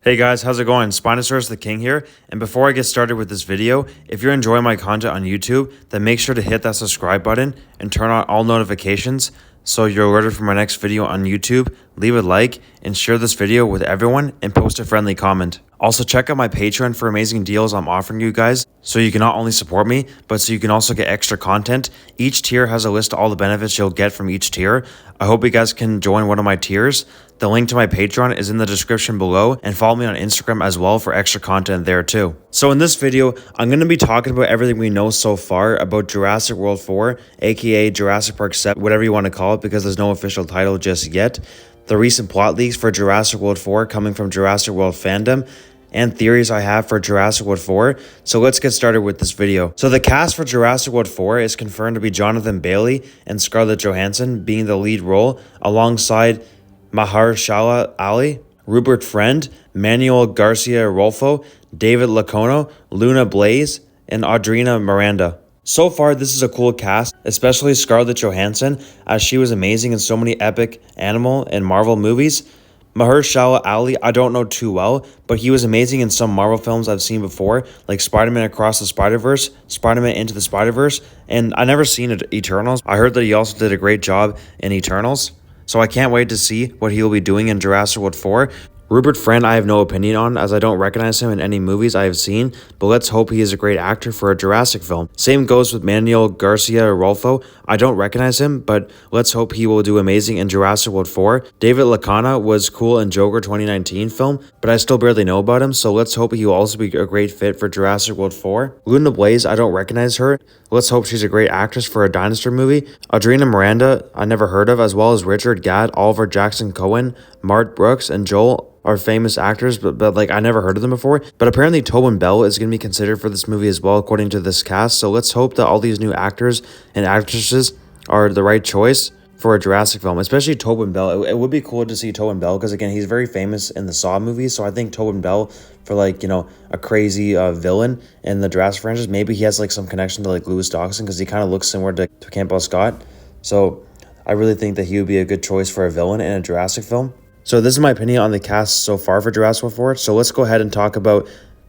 Hey guys, how's it going? Spinosaurus the King here, and before I get started with this video, if you're enjoying my content on YouTube, then make sure to hit that subscribe button and turn on all notifications so you're alerted for my next video on YouTube. Leave a like and share this video with everyone and post a friendly comment. Also check out my Patreon for amazing deals I'm offering you guys so you can not only support me, but so you can also get extra content. Each tier has a list of all the benefits you'll get from each tier. I hope you guys can join one of my tiers. The link to my Patreon is in the description below, and follow me on Instagram as well for extra content there too. So in this video, I'm going to be talking about everything we know so far about Jurassic World 4, aka Jurassic Park 7, whatever you want to call it, because there's no official title just yet. The recent plot leaks for Jurassic World 4 coming from Jurassic World fandom, and theories I have for Jurassic World 4. So let's get started with this video. So the cast for Jurassic World 4 is confirmed to be Jonathan Bailey and Scarlett Johansson being the lead role, alongside Mahershala Ali, Rupert Friend, Manuel Garcia Rolfo, David Lacono, Luna Blaze, and Audrina Miranda. So far, this is a cool cast, especially Scarlett Johansson, as she was amazing in so many epic animal and Marvel movies. Mahershala Ali, I don't know too well, but he was amazing in some Marvel films I've seen before, like Spider-Man Across the Spider-Verse, Spider-Man Into the Spider-Verse, and I never seen Eternals. I heard that he also did a great job in Eternals, so I can't wait to see what he will be doing in Jurassic World 4. Rupert Friend I have no opinion on, as I don't recognize him in any movies I have seen, but let's hope he is a great actor for a Jurassic film. Same goes with Manuel Garcia Rolfo. I don't recognize him, but let's hope he will do amazing in Jurassic World 4. David Lacono was cool in Joker 2019 film, but I still barely know about him, so let's hope he will also be a great fit for Jurassic World 4. Luna Blaze, I don't recognize her. Let's hope she's a great actress for a dinosaur movie. Audrina Miranda, I never heard of, as well as Richard Gadd, Oliver Jackson Cohen, Mart Brooks, and Joel are famous actors, but like I never heard of them before. But apparently Tobin Bell is going to be considered for this movie as well, according to this cast. So let's hope that all these new actors and actresses are the right choice for a Jurassic film, especially Tobin Bell. It would be cool to see Tobin Bell, because again, he's very famous in the Saw movies. So I think Tobin Bell for like, you know, a crazy villain in the Jurassic franchise. Maybe he has like some connection to like Lewis Dawson, because he kind of looks similar to Campbell Scott. So I really think that he would be a good choice for a villain in a Jurassic film. So this is my opinion on the cast so far for Jurassic World 4. So let's go ahead and talk about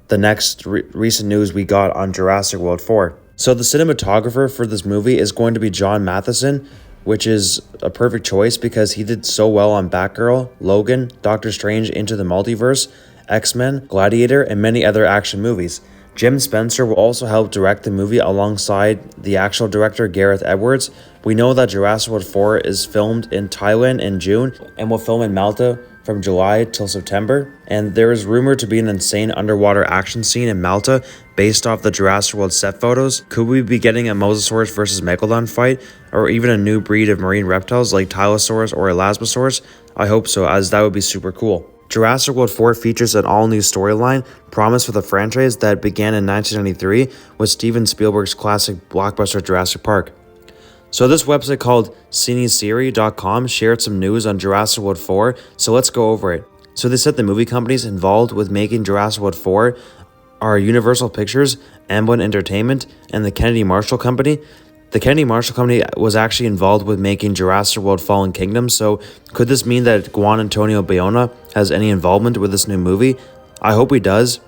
the next recent news we got on Jurassic World 4. So the cinematographer for this movie is going to be John Matheson, which is a perfect choice because he did so well on Batgirl, Logan, Doctor Strange Into the Multiverse, X-Men, Gladiator, and many other action movies. Jim Spencer will also help direct the movie alongside the actual director Gareth Edwards. We know that Jurassic World 4 is filmed in Thailand in June and will film in Malta from July till September. And there is rumored to be an insane underwater action scene in Malta based off the Jurassic World set photos. Could we be getting a Mosasaurus versus Megalodon fight, or even a new breed of marine reptiles like Tylosaurus or Elasmosaurus? I hope so, as that would be super cool. Jurassic World 4 features an all-new storyline promised for the franchise that began in 1993 with Steven Spielberg's classic blockbuster Jurassic Park. So this website called cinesiri.com shared some news on Jurassic World 4, so let's go over it. So they said the movie companies involved with making Jurassic World 4 are Universal Pictures, Amblin Entertainment, and the Kennedy Marshall Company. The Kennedy Marshall Company was actually involved with making Jurassic World Fallen Kingdom, so could this mean that Juan Antonio Bayona has any involvement with this new movie? I hope he does,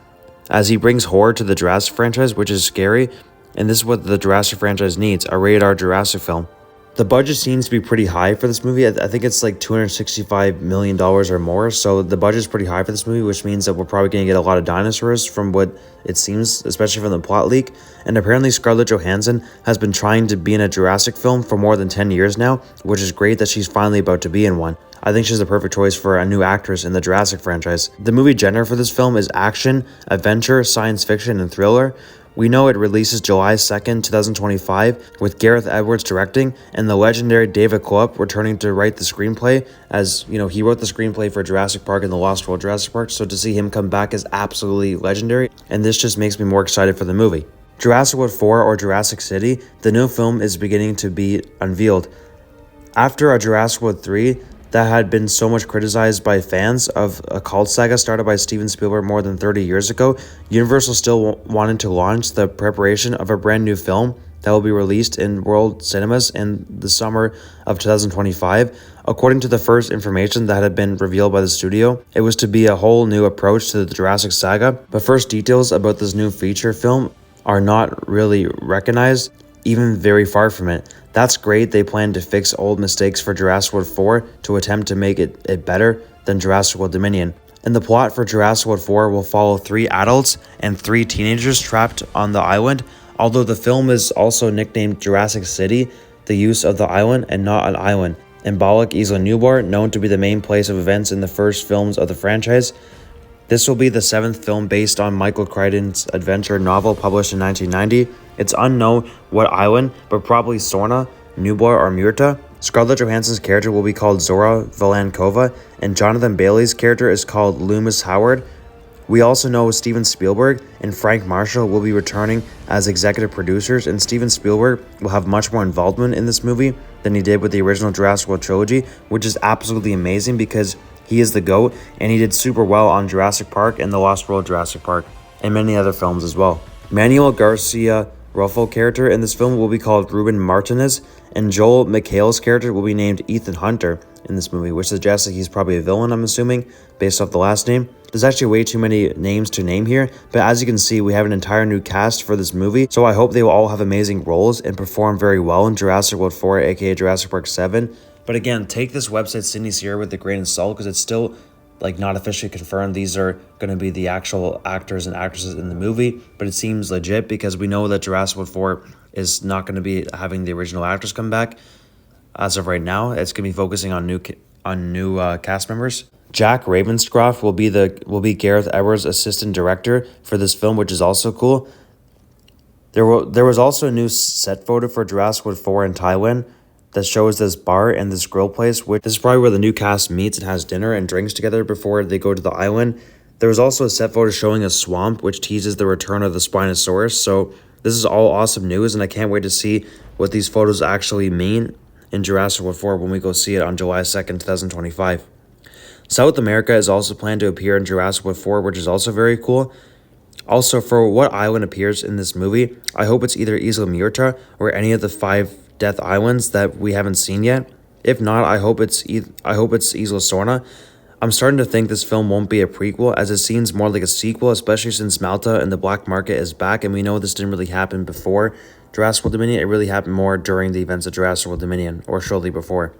as he brings horror to the Jurassic franchise, which is scary, and this is what the Jurassic franchise needs, a rated R Jurassic film. The budget seems to be pretty high for this movie. I think it's like $265 million or more, so the budget is pretty high for this movie, which means that we're probably going to get a lot of dinosaurs from what it seems, especially from the plot leak. And apparently Scarlett Johansson has been trying to be in a Jurassic film for more than 10 years now, which is great that she's finally about to be in one. I think she's the perfect choice for a new actress in the Jurassic franchise. The movie genre for this film is action, adventure, science fiction, and thriller. We know it releases July 2nd, 2025, with Gareth Edwards directing and the legendary David Koepp returning to write the screenplay, as you know, he wrote the screenplay for Jurassic Park and the Lost World Jurassic Park, so to see him come back is absolutely legendary, and this just makes me more excited for the movie. Jurassic World 4, or Jurassic City, the new film is beginning to be unveiled. After a Jurassic World 3, that had been so much criticized by fans of a cult saga started by Steven Spielberg more than 30 years ago, Universal still wanted to launch the preparation of a brand new film that will be released in world cinemas in the summer of 2025. According to the first information that had been revealed by the studio, it was to be a whole new approach to the Jurassic saga, but first details about this new feature film are not really recognized, even very far from it. That's great. They plan to fix old mistakes for Jurassic World 4 to attempt to make it better than Jurassic World Dominion. And the plot for Jurassic World 4 will follow 3 adults and 3 teenagers trapped on the island. Although the film is also nicknamed Jurassic City, the use of the island and not an island. Embolic Isla Nublar, known to be the main place of events in the first films of the franchise. This will be the 7th film based on Michael Crichton's adventure novel published in 1990. It's unknown what island, but probably Sorna, Nublar, or Murta. Scarlett Johansson's character will be called Zora Valankova, and Jonathan Bailey's character is called Loomis Howard. We also know Steven Spielberg and Frank Marshall will be returning as executive producers, and Steven Spielberg will have much more involvement in this movie than he did with the original Jurassic World trilogy, which is absolutely amazing because he is the GOAT, and he did super well on Jurassic Park and The Lost World Jurassic Park, and many other films as well. Manuel Garcia Ruffo character in this film will be called Ruben Martinez, and Joel McHale's character will be named Ethan Hunter in this movie, which suggests that he's probably a villain, I'm assuming, based off the last name. There's actually way too many names to name here, but as you can see, we have an entire new cast for this movie, so I hope they will all have amazing roles and perform very well in Jurassic World 4, aka Jurassic Park 7. But again, take this website Sydney Sierra with a grain of salt, because it's still not officially confirmed these are going to be the actual actors and actresses in the movie, but it seems legit because we know that Jurassic World 4 is not going to be having the original actors come back. As of right now, it's going to be focusing on new cast members. Jack Ravenscroft will be Gareth Edwards' assistant director for this film, which is also cool. There was also a new set photo for Jurassic World 4 in Taiwan that shows this bar and this grill place, which this is probably where the new cast meets and has dinner and drinks together before they go to the island. There was also a set photo showing a swamp, which teases the return of the Spinosaurus. So this is all awesome news, and I can't wait to see what these photos actually mean in Jurassic World 4 when we go see it on July 2nd, 2025. South America is also planned to appear in Jurassic World 4, which is also very cool. Also, for what island appears in this movie, I hope it's either Isla Muerta or any of the 5 Death Islands that we haven't seen yet. If not, I hope it's Isla Sorna. I'm starting to think this film won't be a prequel, as it seems more like a sequel, especially since Malta and the black market is back, and we know this didn't really happen before Jurassic World Dominion. It really happened more during the events of Jurassic World Dominion, or shortly before.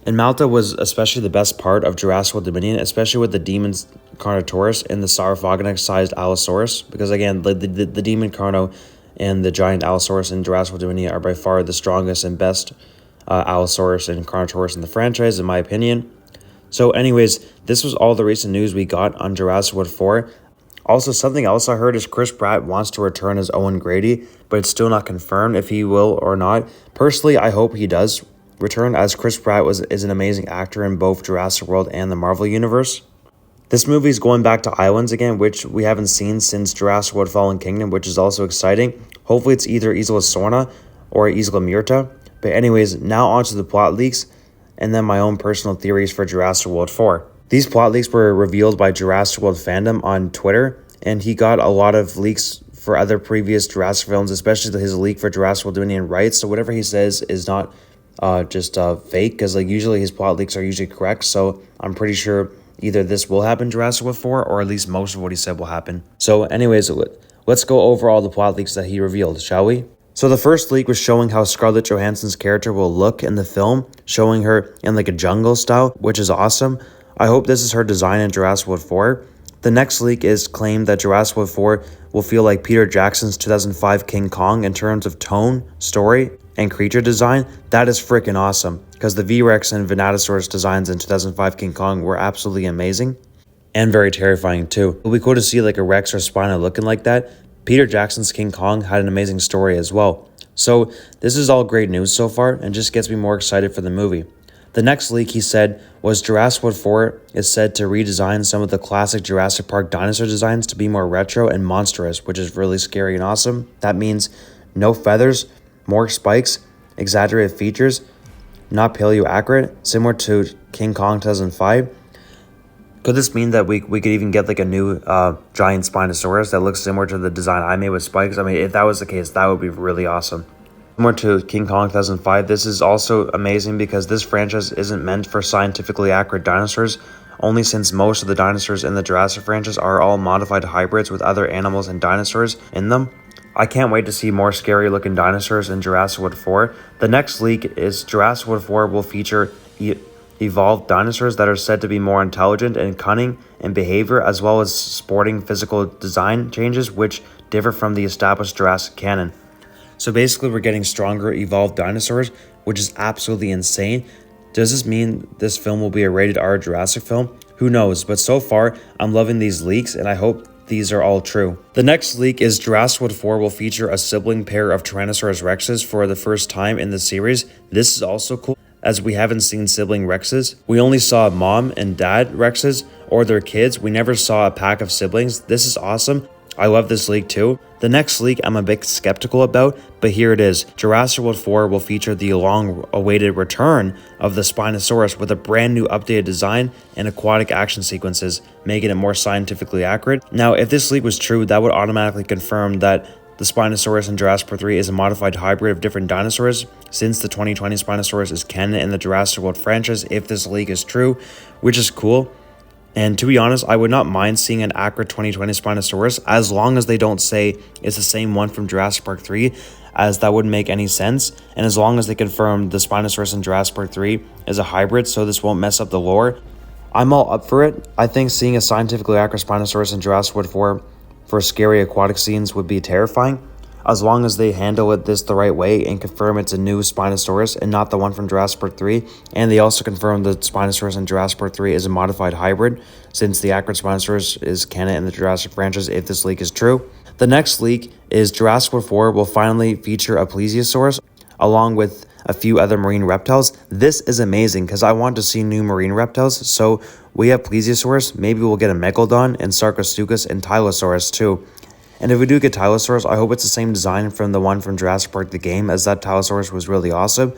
And Malta was especially the best part of Jurassic World Dominion, especially with the Demon Carnotaurus and the Sarcophagus-sized Allosaurus, because again, the Demon Carno and the giant Allosaurus in Jurassic World Dominion are by far the strongest and best Allosaurus and Carnotaurus in the franchise, in my opinion. So anyways, this was all the recent news we got on Jurassic World 4. Also, something else I heard is Chris Pratt wants to return as Owen Grady, but it's still not confirmed if he will or not. Personally, I hope he does return, as Chris Pratt is an amazing actor in both Jurassic World and the Marvel Universe. This movie is going back to islands again, which we haven't seen since Jurassic World Fallen Kingdom, which is also exciting. Hopefully it's either Isla Sorna or Isla Muerta. But anyways, now onto the plot leaks, and then my own personal theories for Jurassic World 4. These plot leaks were revealed by Jurassic World Fandom on Twitter, and he got a lot of leaks for other previous Jurassic films, especially his leak for Jurassic World Dominion rights. So whatever he says is not just fake, because usually his plot leaks are usually correct. So I'm pretty sure either this will happen Jurassic World 4, or at least most of what he said will happen. So anyways, let's go over all the plot leaks that he revealed, shall we? So the first leak was showing how Scarlett Johansson's character will look in the film, showing her in a jungle style, which is awesome. I hope this is her design in Jurassic World 4. The next leak is claimed that Jurassic World 4 will feel like Peter Jackson's 2005 King Kong in terms of tone, story, and creature design. That is freaking awesome, because the V-Rex and Venatosaurus designs in 2005 King Kong were absolutely amazing and very terrifying too. It'll be cool to see a Rex or Spino looking like that. Peter Jackson's King Kong had an amazing story as well. So this is all great news so far, and just gets me more excited for the movie. The next leak, he said, was Jurassic World 4 is said to redesign some of the classic Jurassic Park dinosaur designs to be more retro and monstrous, which is really scary and awesome. That means no feathers, more spikes, exaggerated features, not paleo accurate, similar to King Kong 2005. Could this mean that we could even get a new giant Spinosaurus that looks similar to the design I made with spikes? I mean, if that was the case, that would be really awesome. Similar to King Kong 2005, this is also amazing because this franchise isn't meant for scientifically accurate dinosaurs, only since most of the dinosaurs in the Jurassic franchise are all modified hybrids with other animals and dinosaurs in them. I can't wait to see more scary looking dinosaurs in Jurassic World 4. The next leak is Jurassic World 4 will feature evolved dinosaurs that are said to be more intelligent and cunning in behavior, as well as sporting physical design changes which differ from the established Jurassic canon. So basically we're getting stronger evolved dinosaurs, which is absolutely insane. Does this mean this film will be a rated R Jurassic film? Who knows, but so far I'm loving these leaks and I hope these are all true. The next leak is Jurassic World 4 will feature a sibling pair of Tyrannosaurus Rexes for the first time in the series. This is also cool, as we haven't seen sibling Rexes. We only saw mom and dad Rexes or their kids. We never saw a pack of siblings. This is awesome. I love this leak too. The next leak I'm a bit skeptical about, but here it is. Jurassic World 4 will feature the long-awaited return of the Spinosaurus with a brand new updated design and aquatic action sequences, making it more scientifically accurate. Now, if this leak was true, that would automatically confirm that the Spinosaurus in Jurassic World 3 is a modified hybrid of different dinosaurs, since the 2020 Spinosaurus is canon in the Jurassic World franchise if this leak is true, which is cool. And to be honest, I would not mind seeing an accurate 2020 Spinosaurus as long as they don't say it's the same one from Jurassic Park 3, as that wouldn't make any sense. And as long as they confirm the Spinosaurus in Jurassic Park 3 is a hybrid, so this won't mess up the lore, I'm all up for it. I think seeing a scientifically accurate Spinosaurus in Jurassic World 4 for scary aquatic scenes would be terrifying, as long as they handle this the right way and confirm it's a new Spinosaurus and not the one from Jurassic Park 3. And they also confirm the Spinosaurus in Jurassic Park 3 is a modified hybrid, since the accurate Spinosaurus is canon in the Jurassic franchise if this leak is true. The next leak is Jurassic World 4 will finally feature a plesiosaurus along with a few other marine reptiles. This is amazing because I want to see new marine reptiles. So we have plesiosaurus, maybe we'll get a megalodon and Sarcosuchus and Tylosaurus too. And if we do get Tylosaurus, I hope it's the same design from the one from Jurassic Park the game, as that Tylosaurus was really awesome.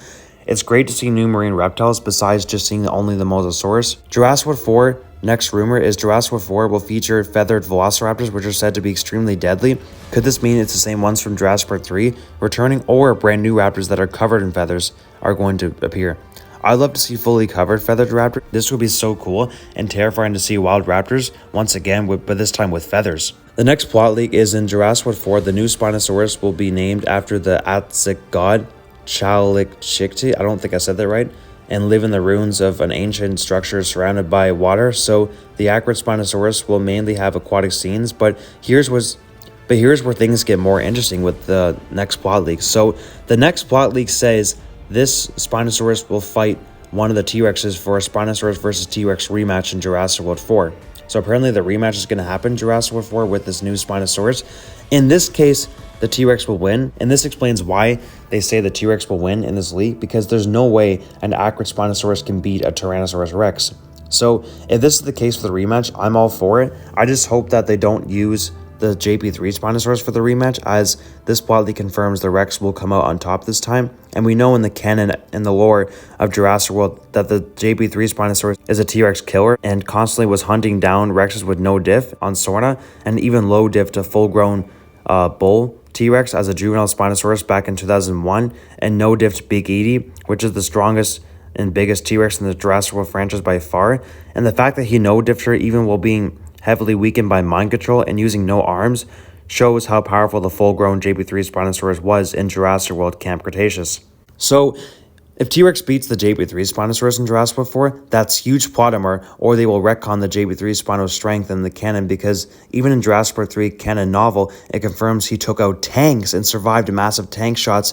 It's great to see new marine reptiles besides just seeing only the Mosasaurus. Jurassic World 4, next rumor is Jurassic World 4 will feature feathered velociraptors, which are said to be extremely deadly. Could this mean it's the same ones from Jurassic Park 3 returning, or brand new raptors that are covered in feathers are going to appear? I'd love to see fully covered feathered raptors. This would be so cool and terrifying to see wild raptors once again, but this time with feathers. The next plot leak is in Jurassic World 4, the new Spinosaurus will be named after the Aztec god Chalkchikti, I don't think I said that right, and live in the ruins of an ancient structure surrounded by water. So the accurate Spinosaurus will mainly have aquatic scenes, but here's where things get more interesting with the next plot leak. So the next plot leak says this Spinosaurus will fight one of the T-Rexes for a Spinosaurus versus T-Rex rematch in Jurassic World 4. So apparently the rematch is going to happen in Jurassic World 4 with this new Spinosaurus. In this case, the T-Rex will win, and this explains why they say the T-Rex will win in this league, because there's no way an accurate Spinosaurus can beat a Tyrannosaurus Rex. So if this is the case for the rematch, I'm all for it. I just hope that they don't use the JP3 Spinosaurus for the rematch, as this plotly confirms the Rex will come out on top this time. And we know in the canon and the lore of Jurassic World that the JP3 Spinosaurus is a T-Rex killer and constantly was hunting down Rexes with no diff on Sorna, and even low diff to full-grown bull T-Rex as a juvenile Spinosaurus back in 2001, and no diff to Big Edie, which is the strongest and biggest T-Rex in the Jurassic World franchise by far. And the fact that he no diffed her even while being heavily weakened by mind control and using no arms shows how powerful the full-grown JP3 Spinosaurus was in Jurassic World Camp Cretaceous. So if T-Rex beats the JP3 Spinosaurus in Jurassic World 4, that's huge plot armor, or they will retcon the JP3 Spino's strength in the canon, because even in Jurassic World 3 canon novel, it confirms he took out tanks and survived massive tank shots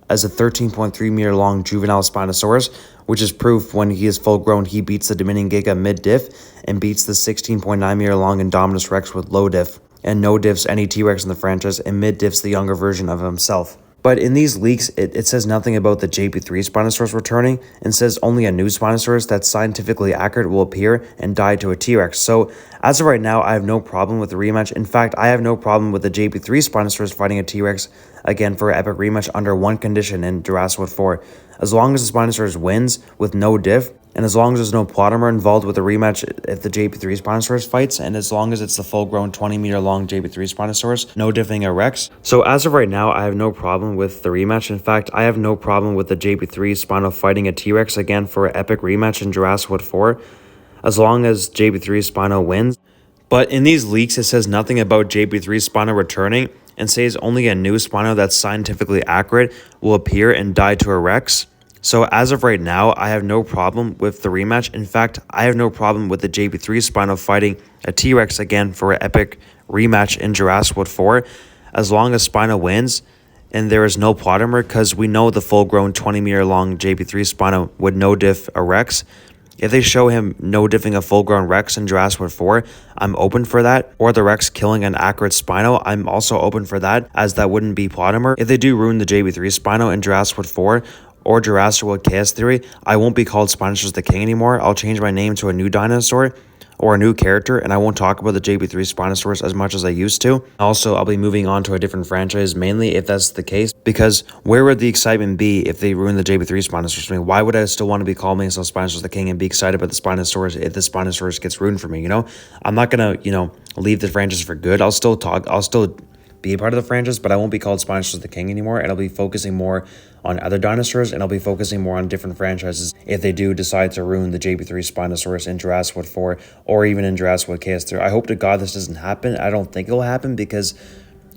as a 13.3 meter long juvenile Spinosaurus, which is proof when he is full grown he beats the Dominion Giga mid diff and beats the 16.9 meter long Indominus Rex with low diff, and no diffs any T-Rex in the franchise, and mid diffs the younger version of himself. But in these leaks, it says nothing about the JP3 Spinosaurus returning, and says only a new Spinosaurus that's scientifically accurate will appear and die to a T-Rex. So as of right now, I have no problem with the rematch. In fact, I have no problem with the JP3 Spinosaurus fighting a T-Rex again for an epic rematch under one condition in Jurassic World 4. As long as the Spinosaurus wins with no diff, And as long as there's no plot armor involved with the rematch if the JP3 Spinosaurus fights, and as long as it's the full-grown 20-meter long JP3 Spinosaurus, no diffing a Rex. So as of right now, I have no problem with the rematch. In fact, I have no problem with the JP3 Spino fighting a T-Rex again for an epic rematch in Jurassic World 4, as long as JP3 Spino wins. But in these leaks, it says nothing about JP3 Spino returning, and says only a new Spino that's scientifically accurate will appear and die to a Rex. So as of right now, I have no problem with the rematch. In fact, I have no problem with the JP3 Spino fighting a T-Rex again for an epic rematch in Jurassic World 4, as long as Spino wins and there is no plot armor, because we know the full-grown 20-meter long JP3 Spino would no diff a Rex. If they show him no diffing a full-grown Rex in Jurassic World 4, I'm open for that. Or the Rex killing an accurate Spino, I'm also open for that, as that wouldn't be plot armor. If they do ruin the JP3 Spino in Jurassic World 4, or Jurassic World Chaos Theory, I won't be called Spinosaurus the King anymore. I'll change my name to a new dinosaur or a new character, and I won't talk about the JP3 Spinosaurus as much as I used to. Also, I'll be moving on to a different franchise, mainly if that's the case, because where would the excitement be if they ruin the JP3 Spinosaurus for me? Why would I still want to be calling myself Spinosaurus the King and be excited about the Spinosaurus if the Spinosaurus gets ruined for me, you know? I'm not gonna, leave the franchise for good. I'll still be a part of the franchise, but I won't be called Spinosaurus the King anymore, and I'll be focusing more on other dinosaurs, and I'll be focusing more on different franchises if they do decide to ruin the JP3 Spinosaurus in Jurassic World 4, or even in Jurassic World Chaos Theory. I hope to God this doesn't happen. I don't think it'll happen because,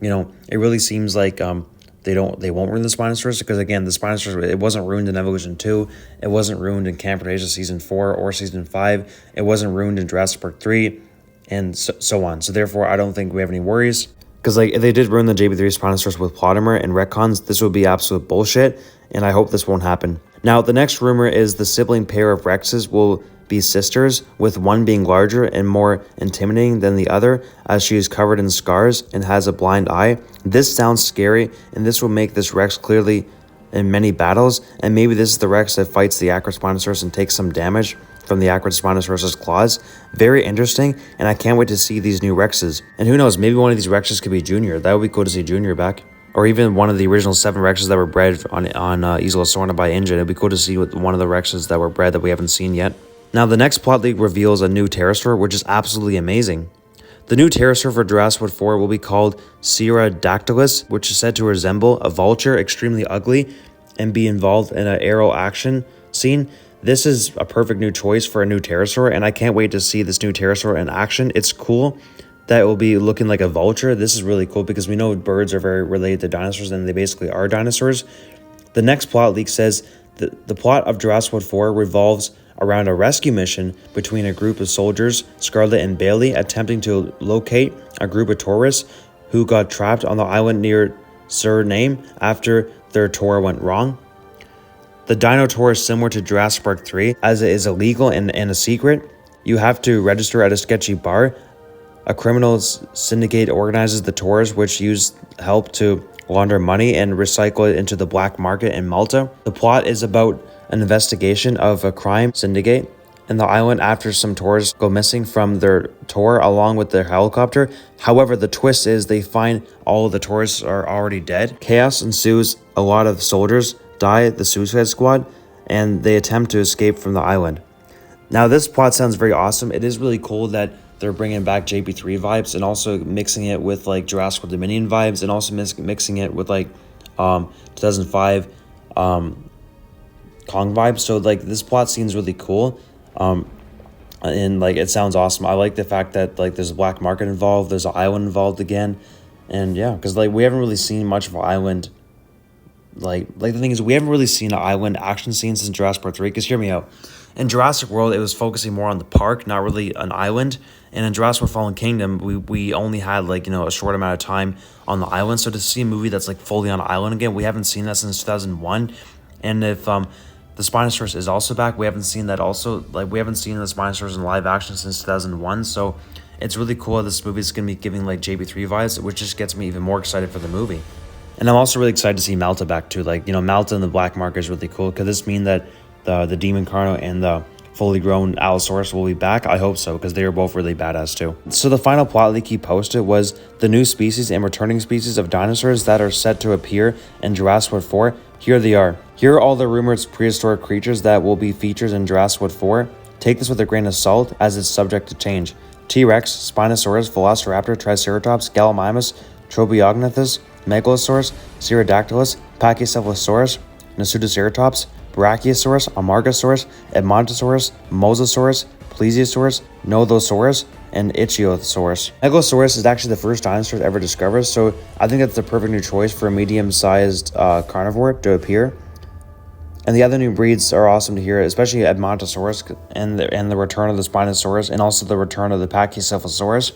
it really seems like they won't ruin the Spinosaurus, because again, the Spinosaurus, it wasn't ruined in Evolution 2, it wasn't ruined in Camp Cretaceous Season 4 or Season 5, it wasn't ruined in Jurassic Park 3, and so on. So therefore, I don't think we have any worries. Because if they did ruin the JP3 Spinosaurus with plot armor and retcons, this would be absolute bullshit, and I hope this won't happen. Now, the next rumor is the sibling pair of Rexes will be sisters, with one being larger and more intimidating than the other, as she is covered in scars and has a blind eye. This sounds scary, and this will make this Rex clearly in many battles, and maybe this is the Rex that fights the Acrid Spinosaurus and takes some damage from the Acrid Spinosaurus' claws. Very interesting, and I can't wait to see these new Rexes. And who knows, maybe one of these Rexes could be Junior. That would be cool to see Junior back. Or even one of the original 7 Rexes that were bred on Isla Sorna by Injun. It'd be cool to see one of the Rexes that were bred that we haven't seen yet. Now, the next plot leak reveals a new pterosaur, which is absolutely amazing. The new pterosaur for Jurassic World 4 will be called Pterodactylus, which is said to resemble a vulture, extremely ugly, and be involved in an aerial action scene. This is a perfect new choice for a new pterosaur, and I can't wait to see this new pterosaur in action. It's cool that it will be looking like a vulture. This is really cool because we know birds are very related to dinosaurs, and they basically are dinosaurs. The next plot leak says that the plot of Jurassic World 4 revolves around a rescue mission between a group of soldiers, Scarlett and Bailey, attempting to locate a group of tourists who got trapped on the island near Suriname after their tour went wrong. The dino tour is similar to Jurassic Park 3, as it is illegal and a secret. You have to register at a sketchy bar. A criminal syndicate organizes the tours, which use help to launder money and recycle it into the black market in Malta. The plot is about an investigation of a crime syndicate in the island after some tourists go missing from their tour along with their helicopter. However, the twist is they find all of the tourists are already dead. Chaos ensues. A lot of soldiers die, the Suicide Squad, and they attempt to escape from the island. Now, this plot sounds very awesome. It is really cool that they're bringing back JP3 vibes and also mixing it with like Jurassic World Dominion vibes, and also mixing it with like 2005 Kong vibes. So like this plot seems really cool, and like it sounds awesome. I like the fact that like there's a black market involved, there's an island involved again, and yeah, because like we haven't really seen much of an island. Like the thing is, we haven't really seen an island action scene since Jurassic Park 3, because hear me out. In Jurassic World, it was focusing more on the park, not really an island. And in Jurassic World Fallen Kingdom, we only had like, a short amount of time on the island. So to see a movie that's like fully on an island again, we haven't seen that since 2001. And if the Spinosaurus is also back, we haven't seen that also. Like we haven't seen the Spinosaurus in live action since 2001. So it's really cool that this movie is going to be giving like JP3 vibes, which just gets me even more excited for the movie. And I'm also really excited to see Malta back too. Like, Malta and the black market is really cool. Could this mean that the Demon Carno and the fully grown Allosaurus will be back? I hope so, because they are both really badass too. So the final plot leak he posted was the new species and returning species of dinosaurs that are set to appear in Jurassic World 4. Here they are. Here are all the rumored prehistoric creatures that will be featured in Jurassic World 4. Take this with a grain of salt, as it's subject to change. T-Rex, Spinosaurus, Velociraptor, Triceratops, Gallimimus, Tropeognathus, Megalosaurus, Pterodactylus, Pachycephalosaurus, Nasutoceratops, Brachiosaurus, Amargasaurus, Edmontosaurus, Mosasaurus, Plesiosaurus, Nothosaurus, and Ichthyosaurus. Megalosaurus is actually the first dinosaur ever discovered, so I think that's the perfect new choice for a medium-sized carnivore to appear. And the other new breeds are awesome to hear, especially Edmontosaurus and the return of the Spinosaurus, and also the return of the Pachycephalosaurus.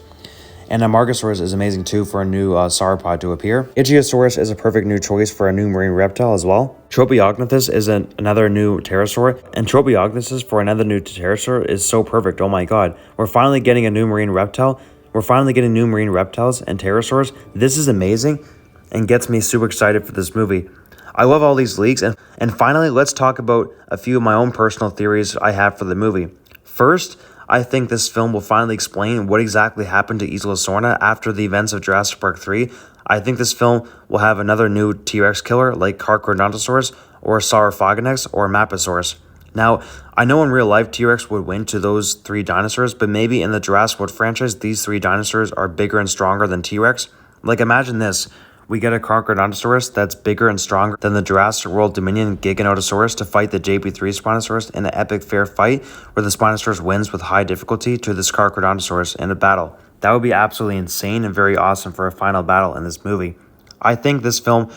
And Amargasaurus is amazing too for a new sauropod to appear. Ichthyosaurus is a perfect new choice for a new marine reptile as well. Tropeognathus is another new pterosaur, and Tropeognathus for another new pterosaur is so perfect. Oh my god, we're finally getting a new marine reptile. We're finally getting new marine reptiles and pterosaurs. This is amazing and gets me super excited for this movie. I love all these leaks, and finally, let's talk about a few of my own personal theories I have for the movie. First, I think this film will finally explain what exactly happened to Isla Sorna after the events of Jurassic Park 3. I think this film will have another new T-Rex killer like Carcharodontosaurus or Saurophagonex or Maposaurus. Now, I know in real life T-Rex would win to those three dinosaurs, but maybe in the Jurassic World franchise, these three dinosaurs are bigger and stronger than T-Rex. Like, imagine this. We get a Carcharodontosaurus that's bigger and stronger than the Jurassic World Dominion Giganotosaurus to fight the JP3 Spinosaurus in an epic fair fight where the Spinosaurus wins with high difficulty to this Carcharodontosaurus in a battle. That would be absolutely insane and very awesome for a final battle in this movie. I think this film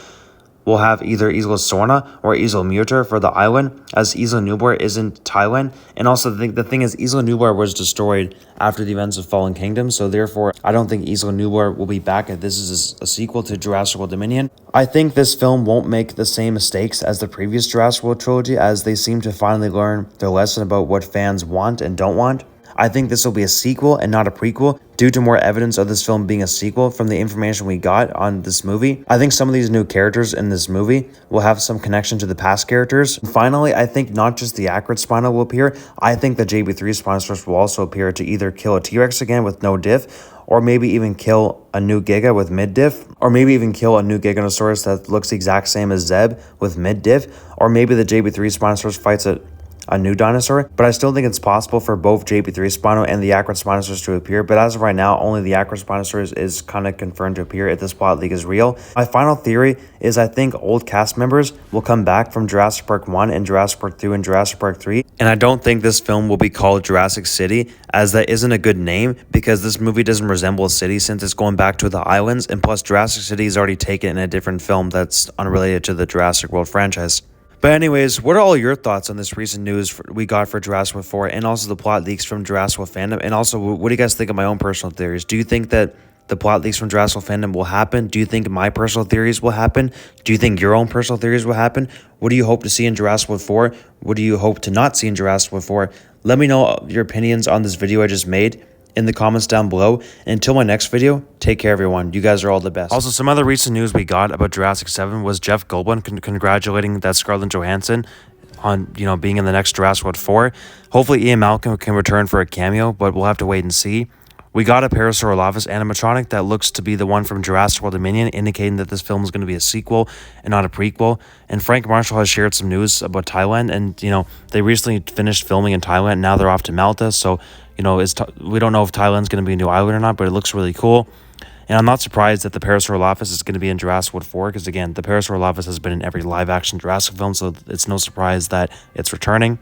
will have either Isla Sorna or Isla Mutter for the island, as Isla Nublar is in Thailand. And also, the thing is, Isla Nublar was destroyed after the events of Fallen Kingdom, so therefore, I don't think Isla Nublar will be back if this is a sequel to Jurassic World Dominion. I think this film won't make the same mistakes as the previous Jurassic World trilogy, as they seem to finally learn their lesson about what fans want and don't want. I think this will be a sequel and not a prequel due to more evidence of this film being a sequel from the information we got on this movie. I think some of these new characters in this movie will have some connection to the past characters. And finally, I think not just the Acrid Spino will appear, I think the JB3 Spinosaurus will also appear to either kill a T-Rex again with no diff, or maybe even kill a new Giga with mid-diff, or maybe even kill a new Giganotosaurus that looks the exact same as Zeb with mid-diff, or maybe the JB3 Spinosaurus fights a new dinosaur, but I still think it's possible for both JP3 Spino and the Acrid Spinosaurus to appear, but as of right now, only the Acrid Spinosaurus is kind of confirmed to appear if this plot leak is real. My final theory is I think old cast members will come back from Jurassic Park 1 and Jurassic Park 2 and Jurassic Park 3, and I don't think this film will be called Jurassic City, as that isn't a good name, because this movie doesn't resemble a city since it's going back to the islands, and plus Jurassic City is already taken in a different film that's unrelated to the Jurassic World franchise. But anyways, what are all your thoughts on this recent news we got for Jurassic World 4 and also the plot leaks from Jurassic World fandom? And also, what do you guys think of my own personal theories? Do you think that the plot leaks from Jurassic World fandom will happen? Do you think my personal theories will happen? Do you think your own personal theories will happen? What do you hope to see in Jurassic World 4? What do you hope to not see in Jurassic World 4? Let me know your opinions on this video I just made in the comments down below. And until my next video, take care everyone. You guys are all the best. Also, some other recent news we got about Jurassic 7 was Jeff Goldblum congratulating that Scarlett Johansson on, being in the next Jurassic World 4. Hopefully Ian Malcolm can return for a cameo, but we'll have to wait and see. We got a Parasaurolophus animatronic that looks to be the one from Jurassic World Dominion, indicating that this film is going to be a sequel and not a prequel. And Frank Marshall has shared some news about Thailand, and, they recently finished filming in Thailand. Now they're off to Malta, so, we don't know if Thailand's going to be a new island or not, but it looks really cool. And I'm not surprised that the Parasaurolophus is going to be in Jurassic World 4, because, again, the Parasaurolophus has been in every live-action Jurassic film, so it's no surprise that it's returning.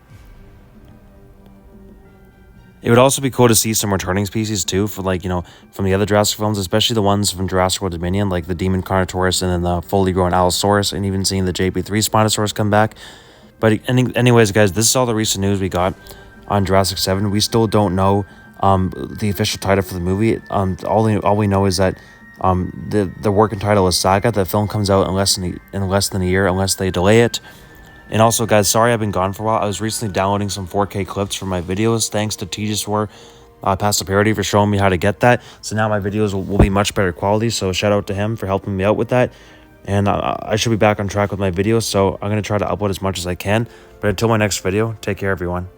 It would also be cool to see some returning species too, for from the other Jurassic films, especially the ones from Jurassic World Dominion, like the Demon Carnotaurus and then the fully grown Allosaurus, and even seeing the JP3 Spinosaurus come back. But anyways, guys, this is all the recent news we got on Jurassic 7. We still don't know the official title for the movie. All we know is that the working title is Saga. The film comes out in less than a year, unless they delay it. And also, guys, sorry I've been gone for a while. I was recently downloading some 4K clips for my videos. Thanks to Tejaswar Past the Parody for showing me how to get that. So now my videos will be much better quality. So shout out to him for helping me out with that. And I should be back on track with my videos. So I'm going to try to upload as much as I can. But until my next video, take care, everyone.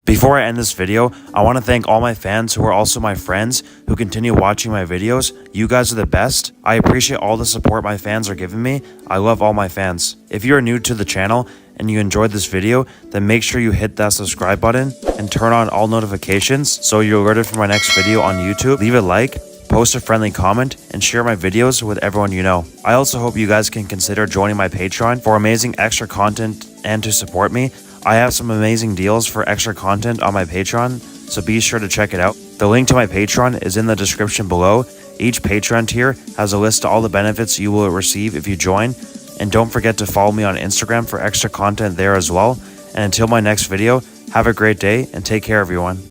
Before I end this video, I want to thank all my fans who are also my friends who continue watching my videos. You guys are the best. I appreciate all the support my fans are giving me. I love all my fans. If you are new to the channel and you enjoyed this video, then make sure you hit that subscribe button and turn on all notifications so you're alerted for my next video on YouTube. Leave a like, post a friendly comment, and share my videos with everyone you know. I also hope you guys can consider joining my Patreon for amazing extra content and to support me. I have some amazing deals for extra content on my Patreon, so be sure to check it out. The link to my Patreon is in the description below. Each Patreon tier has a list of all the benefits you will receive if you join, and don't forget to follow me on Instagram for extra content there as well. And until my next video, have a great day and take care everyone.